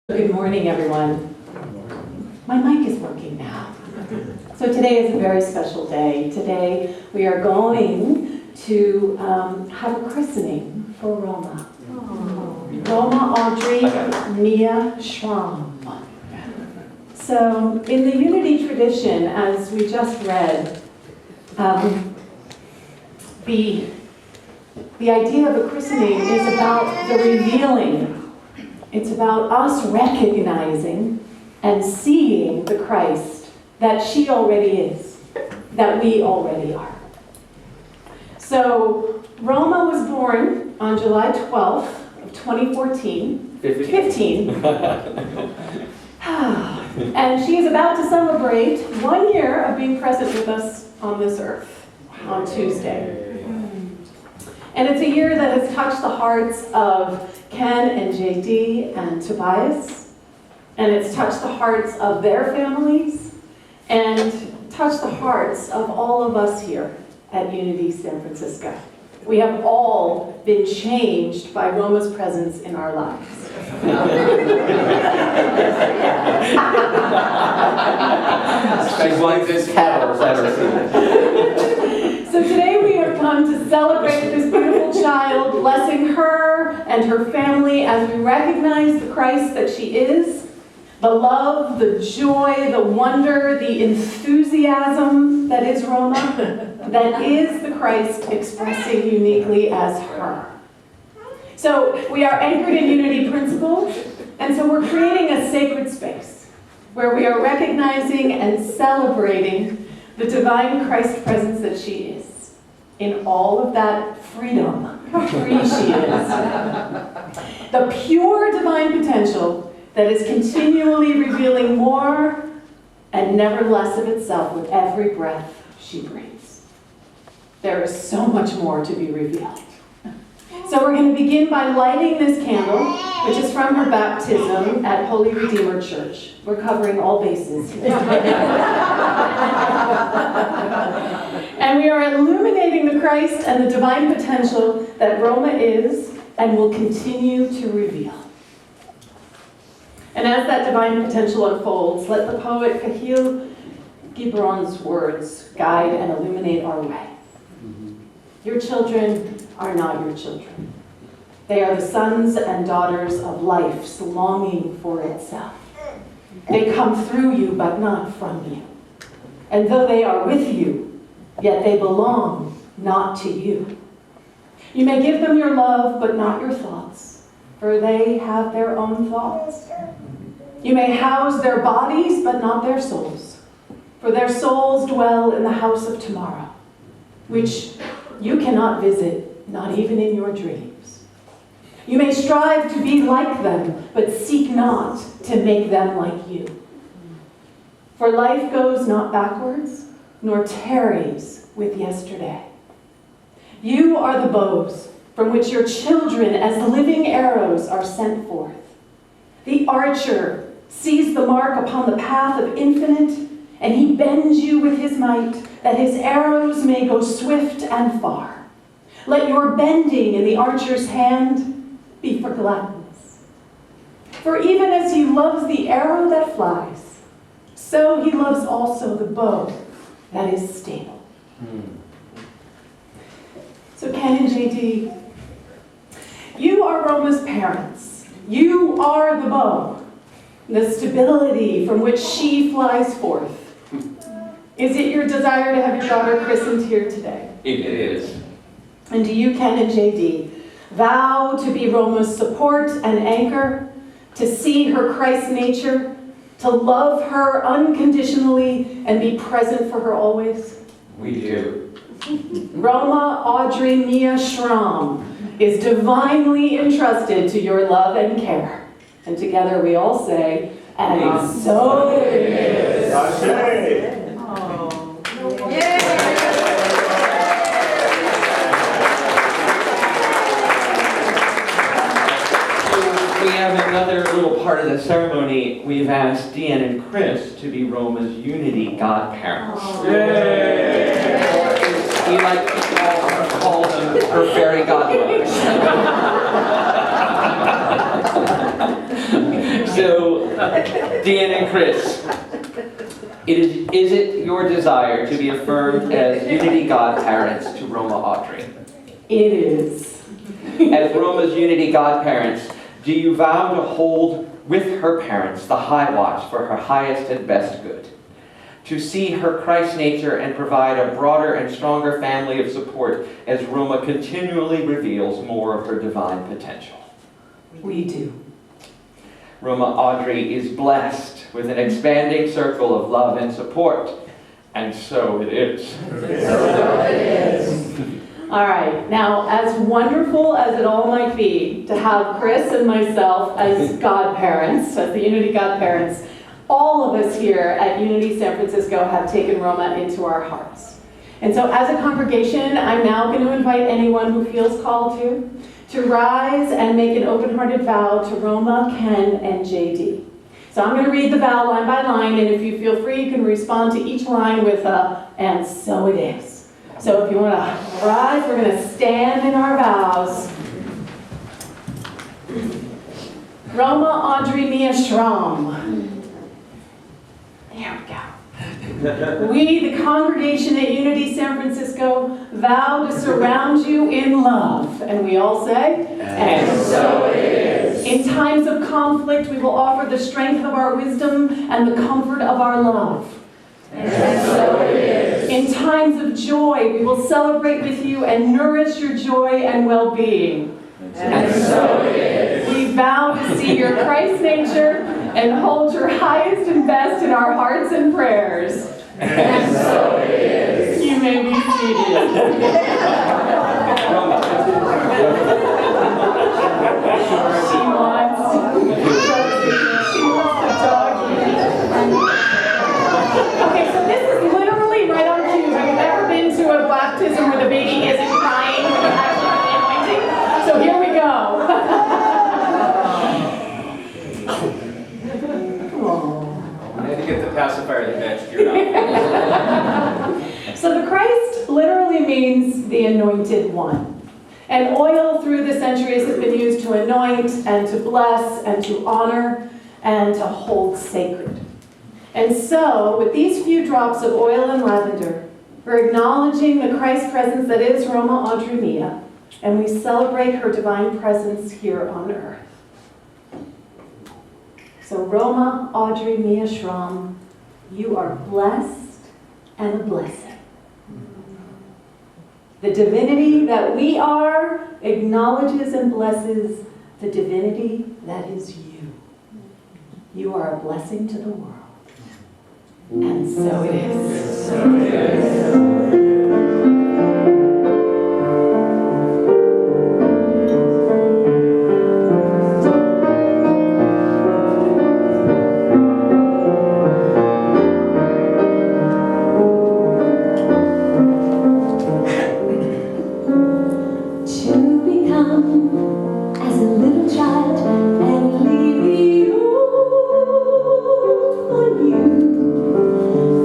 Good morning, everyone. My mic is working now. So today is a very special day. Today we are going to have a christening for Roma. Roma Audrey Mia Schramm. So in the Unity tradition, as we just read, the idea of a christening is about the revealing. It's about us recognizing and seeing the Christ that she already is, that we already are. So Roma was born on July 12th of 2014. 15. And she is about to celebrate 1 year of being present with us on this earth on Tuesday. And it's a year that has touched the hearts of Ken and JD and Tobias, and it's touched the hearts of their families, and touched the hearts of all of us here at Unity San Francisco. We have all been changed by Roma's presence in our lives. She's like this cattle So today we have come to celebrate this beautiful child, blessing her and her family as we recognize the Christ that she is, the love, the joy, the wonder, the enthusiasm that is Roma, that is the Christ expressing uniquely as her. So we are anchored in Unity principles, and so we're creating a sacred space where we are recognizing and celebrating the divine Christ presence that she is, in all of that freedom, how free she is. The pure divine potential that is continually revealing more and never less of itself with every breath she breathes. There is so much more to be revealed. So we're going to begin by lighting this candle, which is from her baptism at Holy Redeemer Church. We're covering all bases. And we are illuminating the Christ and the divine potential that Roma is and will continue to reveal. And as that divine potential unfolds, let the poet Micheal Gibron's words guide and illuminate our way. Your children are not your children. They are the sons and daughters of life's longing for itself. They come through you, but not from you. And though they are with you, yet they belong not to you. You may give them your love, but not your thoughts, for they have their own thoughts. You may house their bodies, but not their souls, for their souls dwell in the house of tomorrow, which you cannot visit, not even in your dreams. You may strive to be like them, but seek not to make them like you. For life goes not backwards, nor tarries with yesterday. You are the bows from which your children as living arrows are sent forth. The archer sees the mark upon the path of infinite, and he bends you with his might, that his arrows may go swift and far. Let your bending in the archer's hand be for gladness. For even as he loves the arrow that flies, so he loves also the bow that is stable. So Ken and JD, you are Roma's parents. You are the bow, the stability from which she flies forth. Is it your desire to have your daughter christened here today? It is. And do you, Ken and JD, vow to be Roma's support and anchor, to see her Christ nature, to love her unconditionally and be present for her always? We do. Roma Audrey Mia Schramm is divinely entrusted to your love and care. And together we all say, and so it is. We have another little part of the ceremony. We've asked DeeAnn and Chris to be Roma's Unity godparents. We like to call them her fairy godmothers. So, DeeAnn and Chris, is it your desire to be affirmed as Unity godparents to Roma Audrey? It is. As Roma's Unity godparents, do you vow to hold with her parents the high watch for her highest and best good? To see her Christ nature and provide a broader and stronger family of support as Roma continually reveals more of her divine potential? We do. Roma Audrey is blessed with an expanding circle of love and support, and so it is. So it is. All right, now as wonderful as it all might be to have Chris and myself as godparents, as the Unity godparents, all of us here at Unity San Francisco have taken Roma into our hearts. And so as a congregation, I'm now going to invite anyone who feels called to rise and make an open-hearted vow to Roma, Ken, and JD. So I'm going to read the vow line by line, and if you feel free, you can respond to each line with a, and so it is. So if you want to rise, we're going to stand in our vows. Roma Audrey Mia Schramm. There we go. We, the congregation at Unity San Francisco, vow to surround you in love. And we all say, and so it is. In times of conflict, we will offer the strength of our wisdom and the comfort of our love. And so it is. In times of joy, we will celebrate with you and nourish your joy and well-being. And so it is. We vow to see your Christ nature and hold your highest and best in our hearts and prayers. And so it is. You may be seated. Okay, so this is literally right on cue. Have you ever been to a baptism where the baby isn't crying when you actually the anointing? So here we go. I had to get the pacifier that matched your outfit. So the Christ literally means the anointed one. And oil through the centuries has been used to anoint and to bless and to honor and to hold sacred. And so, with these few drops of oil and lavender, we're acknowledging the Christ presence that is Roma Audrey Mia, and we celebrate her divine presence here on earth. So Roma Audrey Mia Schramm, you are blessed and a blessing. The divinity that we are acknowledges and blesses the divinity that is you. You are a blessing to the world. And so it is. So it is.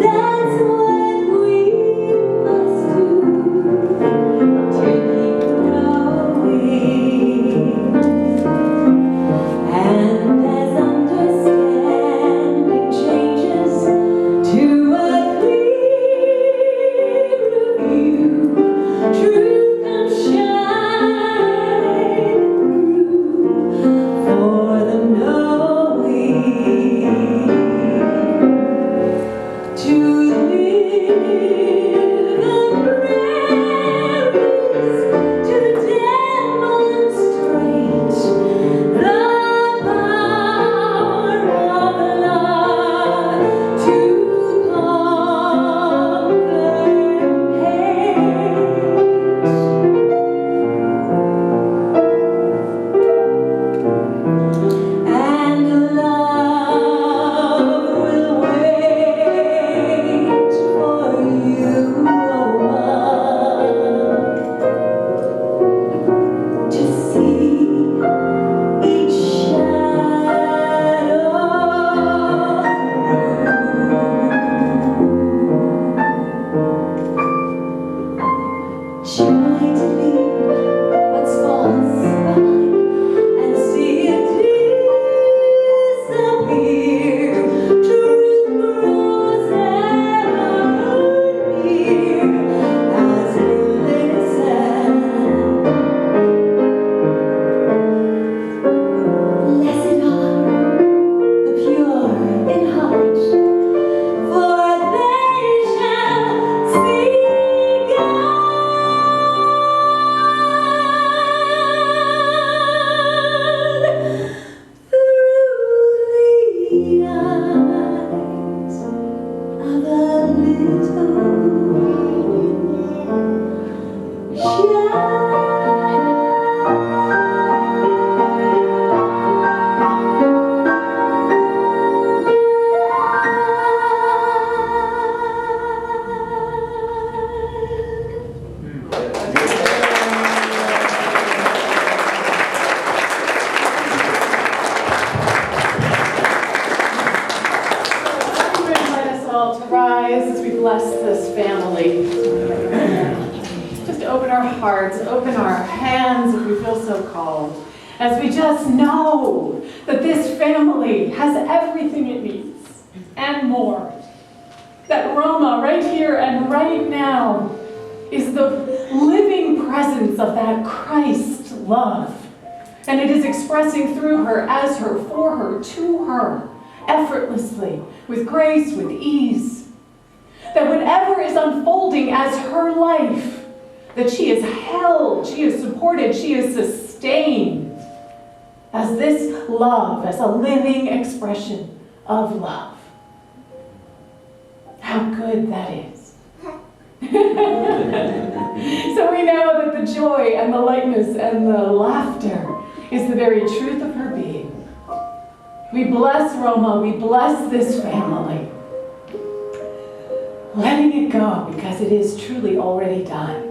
That's what we must do. the eyes of a little child. To rise as we bless this family. Just open our hearts, open our hands if we feel so called, as we just know that this family has everything it needs and more. That Roma right here and right now is the living presence of that Christ love. And it is expressing through her, as her, for her, to her, effortlessly, with grace, with ease. That whatever is unfolding as her life, that she is held, she is supported, she is sustained as this love, as a living expression of love. How good that is. So we know that the joy and the lightness and the laughter is the very truth of her being. We bless Roma, we bless this family. Letting it go because it is truly already done.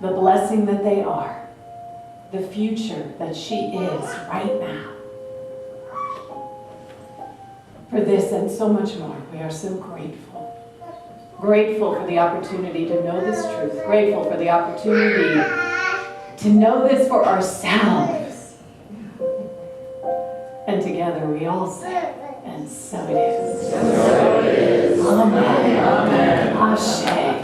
The blessing that they are, the future that she is right now. For this and so much more, we are so grateful. Grateful for the opportunity to know this truth. Grateful for the opportunity to know this for ourselves. And together we all say, and so it is. So it is. Amen. Amen. Ashe.